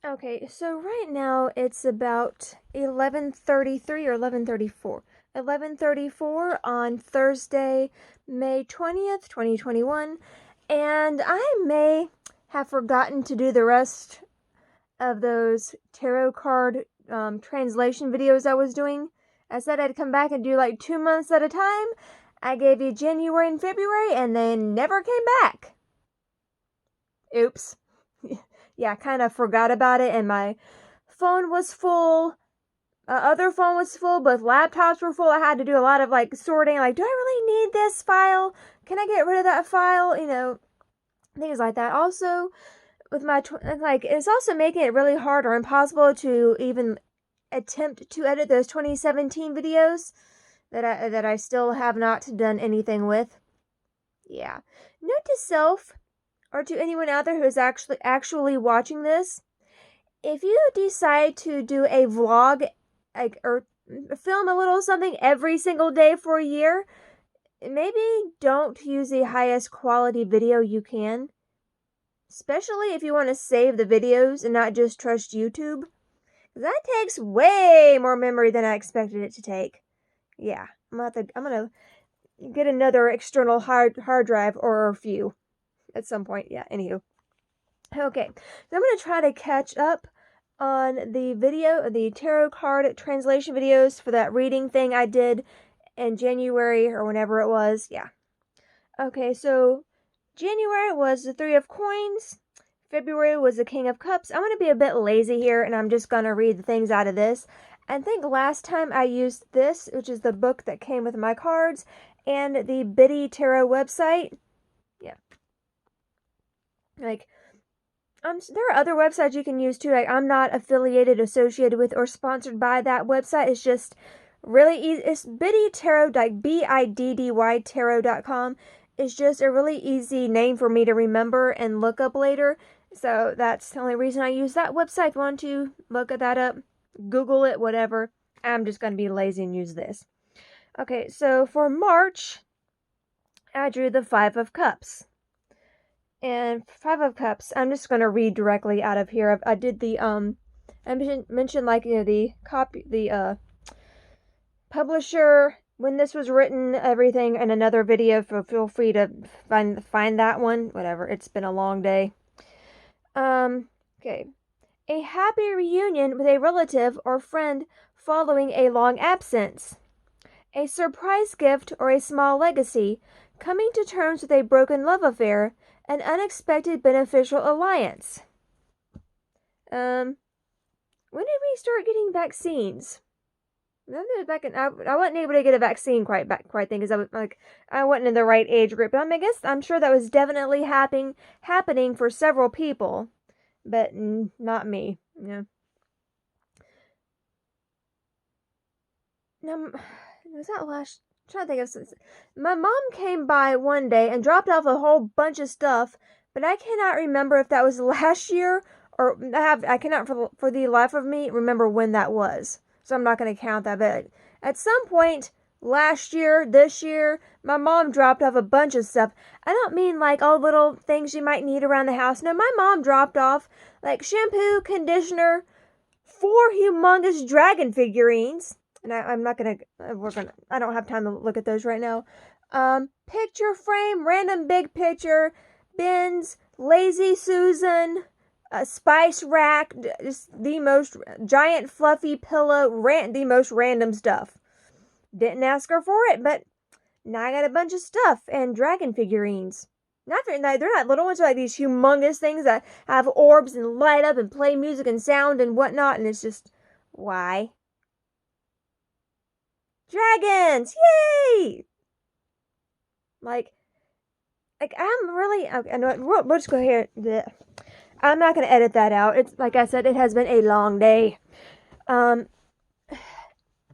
Okay, so right now it's about 11:33 or 11:34. 11:34 on Thursday, May 20th, 2021, and I may have forgotten to do the rest of those tarot card translation videos I was doing. I said I'd come back and do like 2 months at a time. I gave you January and February, and they never came back. Oops. Yeah, I kind of forgot about it, and my phone was full. Other phone was full, but laptops were full. I had to do a lot of like sorting. Like, do I really need this file? Can I get rid of that file? Things like that. Also, with my it's also making it really hard or impossible to even attempt to edit those 2017 videos that I still have not done anything with. Yeah. Note to self, or to anyone out there who is actually watching this, if you decide to do a vlog, like, or film a little something every single day for a year, maybe don't use the highest quality video you can. Especially if you want to save the videos and not just trust YouTube. That takes way more memory than I expected it to take. Yeah, I'm gonna get another external hard drive or a few at some point. Yeah, anywho. Okay, so I'm gonna try to catch up on the tarot card translation videos for that reading thing I did in January or whenever it was. Yeah. Okay, so January was the Three of Coins. February was the King of Cups. I'm going to be a bit lazy here and I'm just going to read the things out of this. I think last time I used this, which is the book that came with my cards, and the Biddy Tarot website. Yeah. Like, there are other websites you can use too. Like, I'm not affiliated, associated with, or sponsored by that website. It's just really easy. It's Biddy Tarot, like BIDDY Tarot.com. It's just a really easy name for me to remember and look up later. So that's the only reason I use that website. If you want to look at that up, Google it, whatever. I'm just going to be lazy and use this. Okay, so for March, I drew the Five of Cups. And Five of Cups, I'm just going to read directly out of here. I did the, I mentioned like, the publisher, when this was written, everything in another video, so feel free to find that one. Whatever, it's been a long day. Okay. A happy reunion with a relative or friend following a long absence. A surprise gift or a small legacy. Coming to terms with a broken love affair. An unexpected beneficial alliance. When did we start getting vaccines? I wasn't able to get a vaccine quite then because I wasn't in the right age group. But I guess I'm sure that was definitely happening for several people, but not me. Yeah. Now, was that last? I'm trying to think of something. My mom came by one day and dropped off a whole bunch of stuff, but I cannot remember if that was last year or I cannot for the life of me remember when that was. So I'm not going to count that. But at some point last year, this year, my mom dropped off a bunch of stuff. I don't mean like all little things you might need around the house. No, my mom dropped off like shampoo, conditioner, 4 humongous dragon figurines. And I'm not gonna, I don't have time to look at those right now. Picture frame, random big picture, bins, lazy Susan, a spice rack, just the most giant fluffy pillow, the most random stuff. Didn't ask her for it, but now I got a bunch of stuff and dragon figurines. They're not little ones. They're like these humongous things that have orbs and light up and play music and sound and whatnot. And it's just, why? Dragons! Yay! Like I'm really, okay, we'll just go here. I'm not going to edit that out. It's, like I said, it has been a long day. I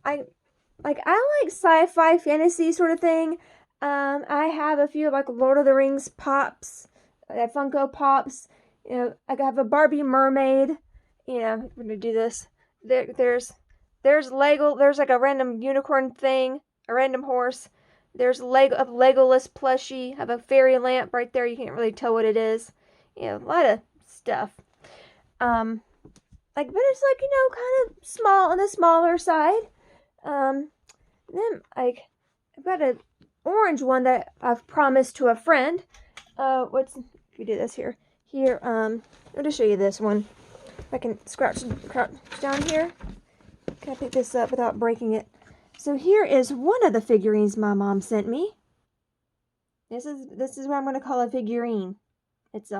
like sci-fi fantasy sort of thing. I have a few like Lord of the Rings pops, Funko Pops. I have a Barbie mermaid. I'm gonna do this. There's Lego. There's like a random unicorn thing, a random horse. There's a Legolas plushie. I have a fairy lamp right there. You can't really tell what it is. A lot of stuff. like, but it's like, kind of small on the smaller side. Then like I've got an orange one that I've promised to a friend. If we do this here? I'll just show you this one. If I can crouch down here. Can I pick this up without breaking it? So here is one of the figurines my mom sent me. This is what I'm going to call a figurine. It's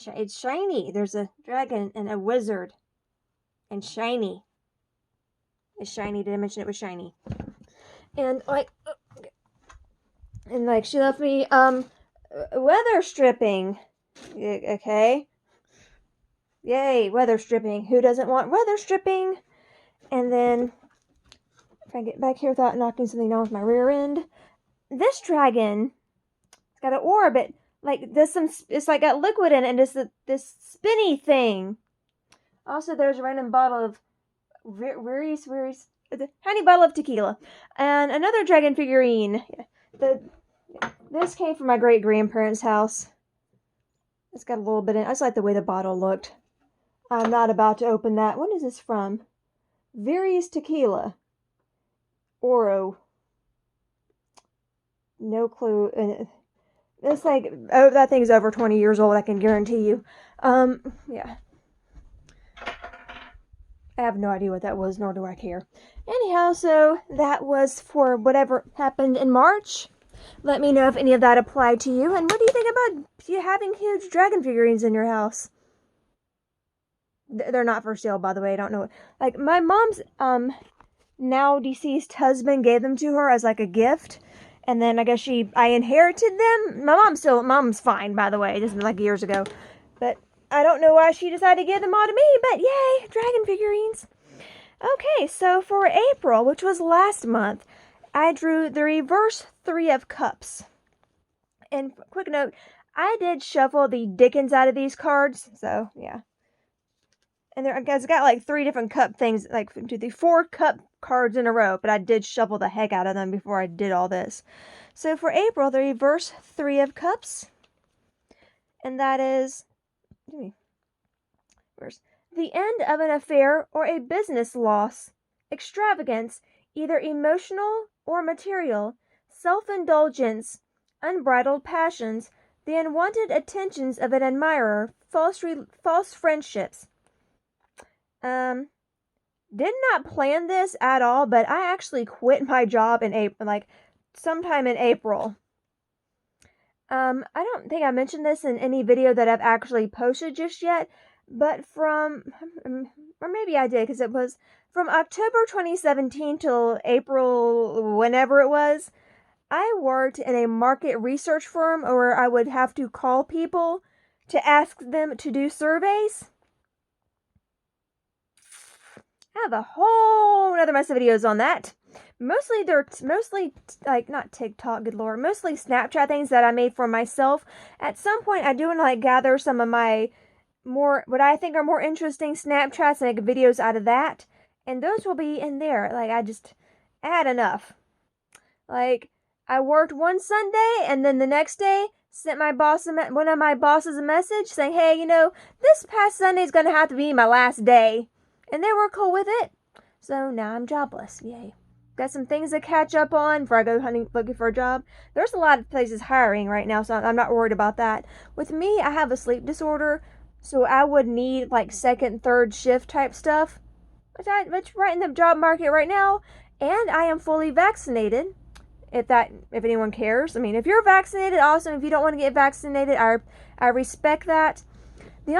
it's shiny. There's a dragon and a wizard. And shiny. It's shiny. Did I mention it was shiny? And she left me weather stripping. Okay. Yay, weather stripping. Who doesn't want weather stripping? And then if I get back here without knocking something down with my rear end, this dragon, it's got an orbit. Like there's it's like got liquid in it, and it's this spinny thing. Also, there's a random bottle of a tiny bottle of tequila, and another dragon figurine. This came from my great grandparents' house. It's got a little bit in. I just like the way the bottle looked. I'm not about to open that. When is this from? Various Tequila. Oro. No clue. It's like, that thing's over 20 years old, I can guarantee you. Yeah. I have no idea what that was, nor do I care. Anyhow, so that was for whatever happened in March. Let me know if any of that applied to you. And what do you think about you having huge dragon figurines in your house? They're not for sale, by the way. I don't know. Like, my mom's now deceased husband gave them to her as like a gift. And then I guess I inherited them. Mom's fine, by the way. This was like years ago. But I don't know why she decided to give them all to me. But yay, dragon figurines. Okay, so for April, which was last month, I drew the reverse 3 of cups. And quick note, I did shuffle the dickens out of these cards. So, yeah. And it's got like 3 different cup things, like 4 cup cards in a row, but I did shuffle the heck out of them before I did all this. So for April, the reverse 3 of cups, and that is the end of an affair or a business loss, extravagance, either emotional or material, self-indulgence, unbridled passions, the unwanted attentions of an admirer, false friendships. Did not plan this at all, but I actually quit my job in April, like sometime in April. I don't think I mentioned this in any video that I've actually posted just yet, but or maybe I did, because it was from October 2017 till April, whenever it was, I worked in a market research firm where I would have to call people to ask them to do surveys. I have a whole other mess of videos on that. Mostly like not TikTok, good lord, mostly Snapchat things that I made for myself. At some point, I do want to like gather some of my what I think are more interesting Snapchats and make videos out of that, and those will be in there. Like I had enough. Like I worked one Sunday, and then the next day sent one of my bosses a message saying, "Hey, this past Sunday is gonna have to be my last day." And they were cool with it. So now I'm jobless. Yay. Got some things to catch up on before I go looking for a job. There's a lot of places hiring right now, so I'm not worried about that. With me, I have a sleep disorder, so I would need like second, third shift type stuff. Which right in the job market right now. And I am fully vaccinated. If anyone cares. I mean, if you're vaccinated, awesome. If you don't want to get vaccinated, I respect that. The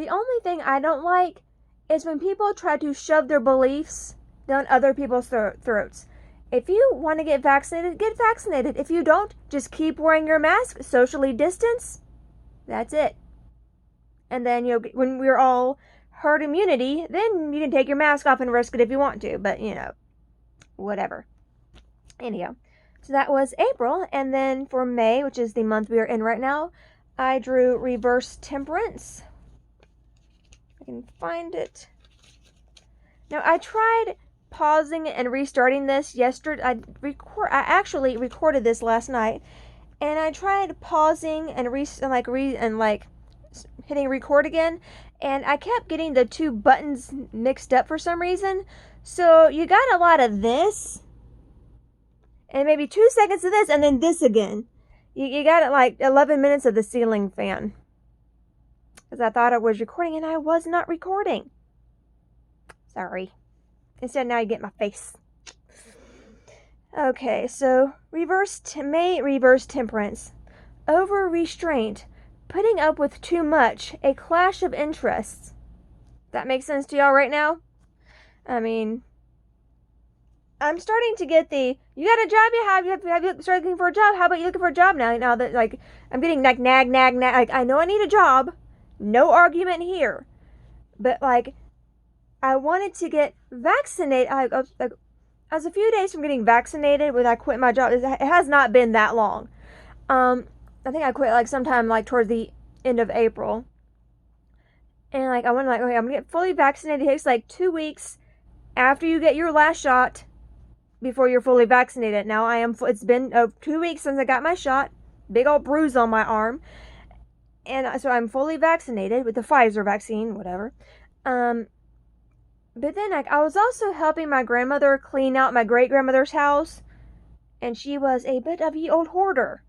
only thing I don't like is when people try to shove their beliefs down other people's throats. If you want to get vaccinated, get vaccinated. If you don't, just keep wearing your mask, socially distance. That's it. And then, when we're all herd immunity, then you can take your mask off and risk it if you want to. But, whatever. Anyhow, so that was April. And then for May, which is the month we are in right now, I drew reverse temperance. I can find it. Now, I tried pausing and restarting this yesterday. I actually recorded this last night, and I tried pausing and hitting record again, and I kept getting the two buttons mixed up for some reason. So you got a lot of this, and maybe 2 seconds of this, and then this again. You got it like 11 minutes of the ceiling fan. Because I thought I was recording, and I was not recording. Sorry. Instead, now you get my face. Okay, so reverse temperance. Over restraint. Putting up with too much. A clash of interests. That makes sense to y'all right now? I mean, I'm starting to get the, you got a job you have you started looking for a job? How about you looking for a job now? Now that, like, I'm getting like nag. Like, I know I need a job. No argument here. But, like, I wanted to get vaccinated. I was a few days from getting vaccinated when I quit my job. It has not been that long. I think I quit like sometime like towards the end of April. And like I went like, okay, I'm gonna get fully vaccinated. It takes like 2 weeks after you get your last shot before you're fully vaccinated. Now it's been 2 weeks since I got my shot. Big old bruise on my arm. And so I'm fully vaccinated with the Pfizer vaccine, whatever. But then like I was also helping my grandmother clean out my great grandmother's house. And she was a bit of the old hoarder.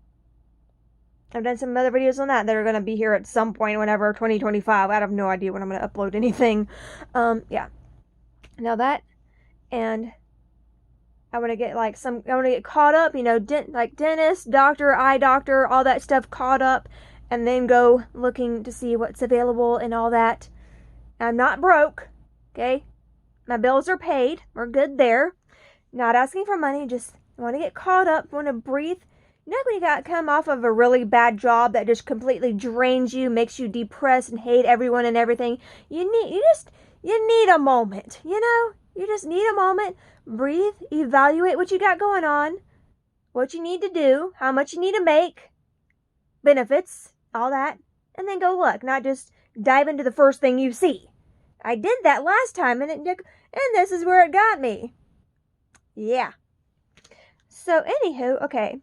I've done some other videos on that are going to be here at some point whenever 2025. I have no idea when I'm going to upload anything. Yeah. Now that, and I want to get like I want to get caught up, you know, like dentist, doctor, eye doctor, all that stuff caught up, and then go looking to see what's available and all that. I'm not broke, okay? My bills are paid. We're good there. Not asking for money, just want to get caught up, want to breathe. You know when you got come off of a really bad job that just completely drains you, makes you depressed and hate everyone and everything? You need a moment, you know? You just need a moment. Breathe, evaluate what you got going on, what you need to do, how much you need to make, benefits, all that, and then go look, not just dive into the first thing you see. I did that last time, and this is where it got me. Yeah. So, anywho, okay.